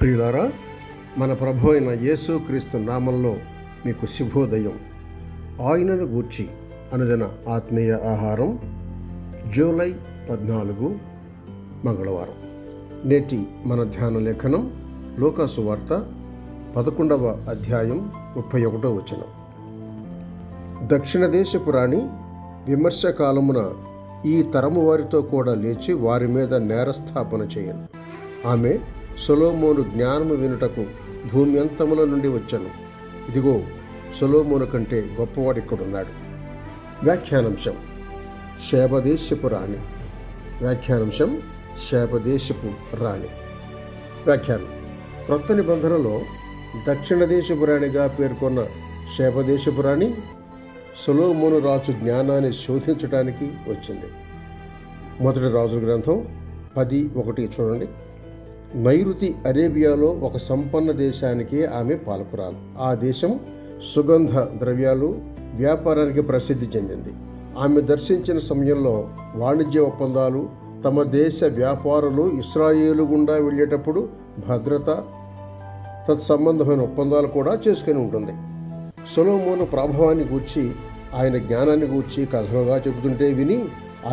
ప్రియులారా, మన ప్రభు అయిన యేసుక్రీస్తు నామంలో మీకు శుభోదయం. ఆయనను గూర్చి అనుదిన ఆత్మీయ ఆహారం, జూలై 14 మంగళవారం. నేటి మన ధ్యాన లేఖనం లూకా సువార్త 11వ అధ్యాయం 31వ వచనం. దక్షిణ దేశపు రాణి విమర్శకాలమున ఈ తరము వారితో కూడా లేచి వారి మీద నేరస్థాపన చేయను. ఆమె సొలొమోను జ్ఞానము వినుటకు భూమి అంతముల నుండి వచ్చాను. ఇదిగో, సొలొమోను కంటే గొప్పవాడిక్కడున్నాడు. వ్యాఖ్యానాంశం: శేబదేశపు రాణి. వ్యాఖ్యానాంశం: శేబదేశపు రాణి. వ్యాఖ్యానం: క్రొత్త నిబంధనలో దక్షిణ దేశపు రాణిగా పేర్కొన్న శేబదేశపు రాణి సొలొమోను రాజు జ్ఞానాన్ని శోధించడానికి వచ్చింది. మొదటి రాజుల గ్రంథం 10:1 చూడండి. నైరుతి అరేబియాలో ఒక సంపన్న దేశానికి ఆమె పాలకురాలు. ఆ దేశం సుగంధ ద్రవ్యాలు వ్యాపారానికి ప్రసిద్ధి చెందింది. ఆమె దర్శించిన సమయంలో వాణిజ్య ఒప్పందాలు, తమ దేశ వ్యాపారులు ఇశ్రాయేలు గుండా వెళ్ళేటప్పుడు భద్రత, తత్సంబంధమైన ఒప్పందాలు కూడా చేసుకుని ఉంటుంది. సొలొమోను ప్రభావాన్ని గూర్చి, ఆయన జ్ఞానాన్ని గూర్చి కథలుగా చెబుతుంటే విని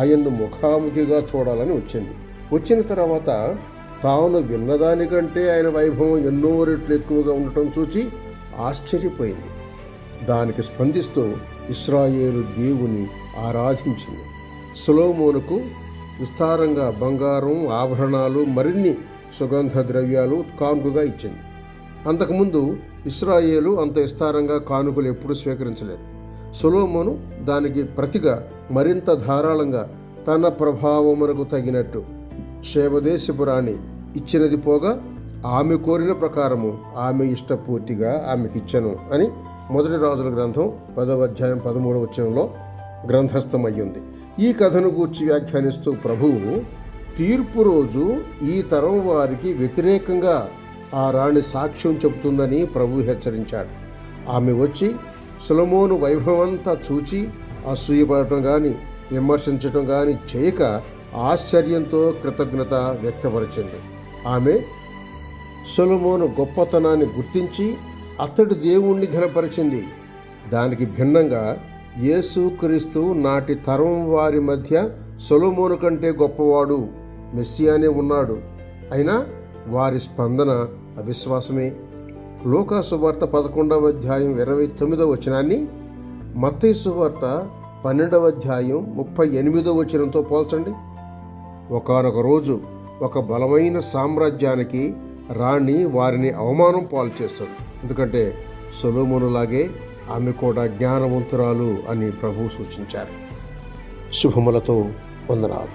ఆయన్ను ముఖాముఖిగా చూడాలని వచ్చింది. వచ్చిన తర్వాత తాను విన్నదానికంటే ఆయన వైభవం ఎన్నో రెట్లు ఎక్కువగా ఉండటం చూచి ఆశ్చర్యపోయింది. దానికి స్పందిస్తూ ఇశ్రాయేలు దేవుని ఆరాధించింది. సొలొమోనుకు విస్తారంగా బంగారం, ఆభరణాలు, మరిన్ని సుగంధ ద్రవ్యాలు కానుకగా ఇచ్చింది. అంతకుముందు ఇశ్రాయేలు అంత విస్తారంగా కానుకలు ఎప్పుడూ స్వీకరించలేదు. సొలొమోను దానికి ప్రతిగా మరింత ధారాళంగా తన ప్రభావమునకు తగినట్టు శేబదేశపు రాణి ఇచ్చినది పోగా, ఆమె కోరిన ప్రకారము ఆమె ఇష్టపూర్తిగా ఆమెకిచ్చను అని మొదటి రాజుల గ్రంథం 10వ అధ్యాయం 13వ వచనంలో గ్రంథస్థమయ్యింది. ఈ కథను గూర్చి వ్యాఖ్యానిస్తూ ప్రభువు, తీర్పు రోజు ఈ తరం వారికి వ్యతిరేకంగా ఆ రాణి సాక్ష్యం చెబుతుందని ప్రభు హెచ్చరించాడు. ఆమె వచ్చి సొలొమోను వైభవంతా చూచి అసూయపడటం కానీ విమర్శించటం కానీ చేయక ఆశ్చర్యంతో కృతజ్ఞత వ్యక్తపరిచింది. ఆమె సొలొమోను గొప్పతనాన్ని గుర్తించి అతడి దేవుణ్ణి ఘనపరిచింది. దానికి భిన్నంగా యేసుక్రీస్తు నాటి తరం వారి మధ్య సొలొమోను కంటే గొప్పవాడు, మెస్సియానే ఉన్నాడు. అయినా వారి స్పందన అవిశ్వాసమే. లూకా సువార్త 11వ అధ్యాయం 29వ వచనాన్ని మత్తయి సువార్త 12వ అధ్యాయం 38వ వచనంతో పోల్చండి. ఒకానొక రోజు ఒక బలమైన సామ్రాజ్యానికి రాణి వారిని అవమానం పాలు చేస్తుంది. ఎందుకంటే సొలొమోనులాగే ఆమె కూడా జ్ఞానవంతురాలు అని ప్రభువు సూచించారు. శుభములతో వందనాలు.